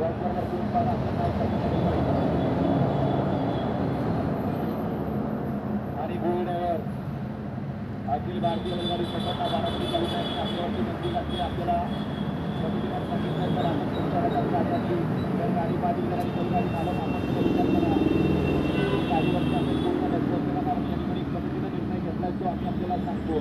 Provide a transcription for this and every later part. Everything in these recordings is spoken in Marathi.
आणि गोविंदावर अखिल भारतीय बैलगाडी संघटना बारामती तालुक्याने आपल्यावरती बंदी घातली. आपल्याला कमिटीवर सांगितलं तर आपण तुमच्या गाडी तर गाडी बाजू आणि बैलगाडी मालक आपण विचार करा गाडीवरती आपण पूर्ण बसवत केला. कारण यांनी कमिटीने निर्णय घेतला तो आम्ही आपल्याला सांगतो.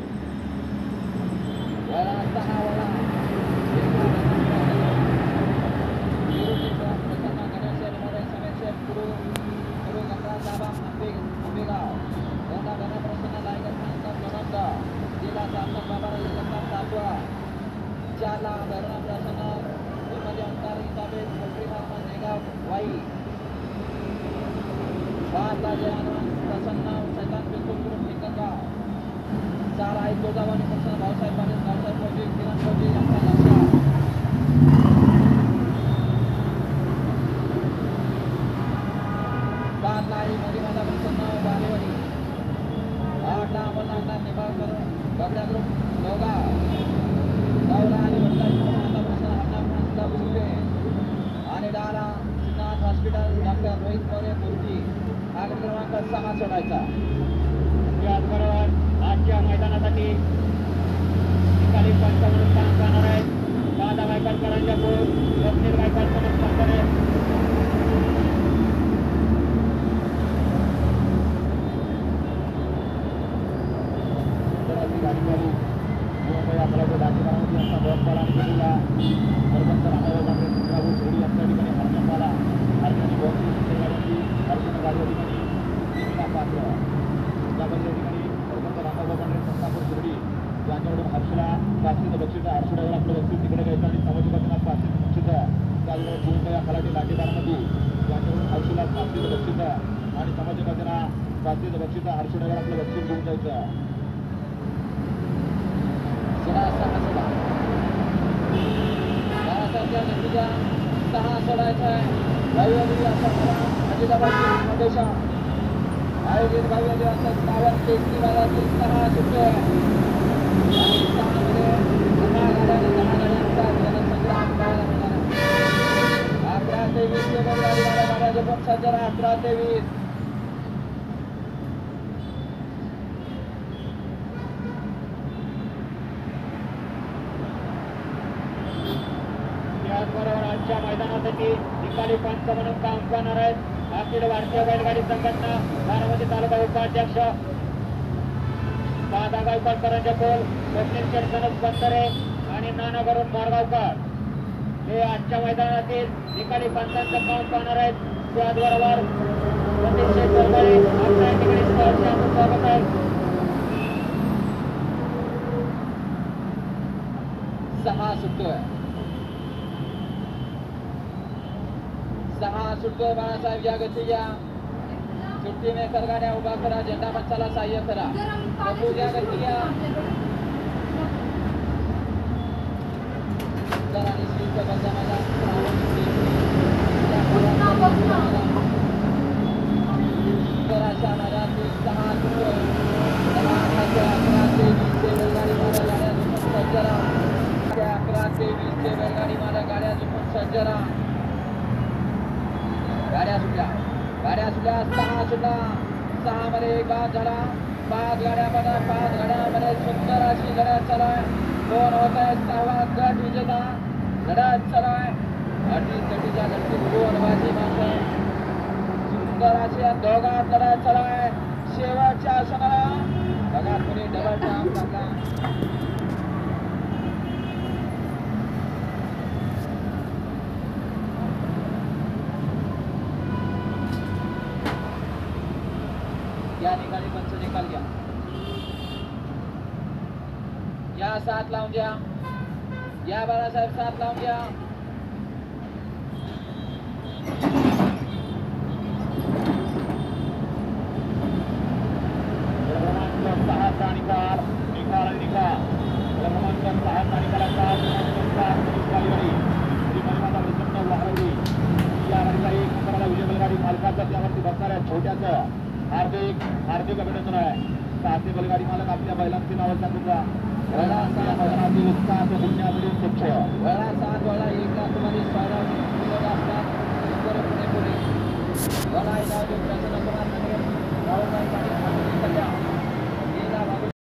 त्याचबरोबर आजच्या मैदानासाठी निकाली पंच म्हणून काम करणार आहेत दादा गायकवाडकरांच्या पोर स्वप्नील गायकवाड स्पॉन्सर आहेत. त्यांच्याकडून हर्षला पाचशे बक्षीस हर्षडावर आपलं बक्षीस तिकडे घ्यायचं आणि समाजकांना पाचशे बक्षीस त्याचबरोबर पूर्ण या खलाटी लाटेबारामध्ये त्यांच्याकडून हर्षला पाचशे बक्षीस आणि समाजकांना पाचशे बक्षीस हर्षडावर आपलं बक्षीस घेऊन जायचं. सहा सोडायचं आहे आयोजित भव्य दिवस पावन केसरी बाजारातील 6 सुट्टे आणि 6 मध्ये 10 गाड्यांचा जनसंग्राम पाहायला मिळणार आहे. 11 ते 20 चे गाड्याचे पण सज्जन 11 ते 20 त्याचबरोबर आजच्या मैदानासाठी निकाली पंच म्हणून काम करणार आहेत अखिल भारतीय बैलगाडी संघटना बारामती तालुका उपाध्यक्ष दादा गायकवाडकरांचे पोल स्वप्नील शेरसनस बंदरे आणि नाना गरुड मोरगावकर हे आजच्या मैदानातील निकाली पंचांचं काम करणार आहेत. त्याचबरोबर सतीश शेठ बरगळे आपल्या ठिकाणी सहर्षाचं स्वागत आहे. 6 सुट्टे 6 सुट्टे बाळासाहेब या गतीच्या सुट्टी में गाड्या उभा करा झेंडा पंचाला सहाय्य करा या गतीच्या आणि श्रीचं बंधनाला अशा मैदानातील 6 सुट्टे 11 ते 20 चे बैलगाडी मालक गाड्या झुकून सज्जरा 11 ते 20 चे बैलगाडी मालक गाड्या झुकून सज्जरा गाड्या सुटल्या 6 सुटला 6 मध्ये एक बाद झाला 5 गाड्यामध्ये 5 गाड्यामध्ये सुंदर अशी लढत चालू आहे. कोण होत आहे 6वा गट विजेता लढत चालू आहे. 38 गटीच्या लढतीत 2 बाजी मात्र सुंदर अशी दोघात लढत चालू आहे. शेवटच्या क्षणाला बघा कोणी डबल टाप टाकला या निकाली पंच निकाल घ्या या 7 लावून द्या या बाळासाहेब 7 लावून द्या. हार्दिक अभिनंदन आहे. सारथी बैलगाडी मालक आपल्या बैलांची नाव सांगूचा वेळा 7 उत्साह पुण्यामध्ये स्वच्छ वेळा 7 वेळा 1 लाख मध्ये 16 आहे. नाव घेऊन त्याचा नंबर आहे. राहुल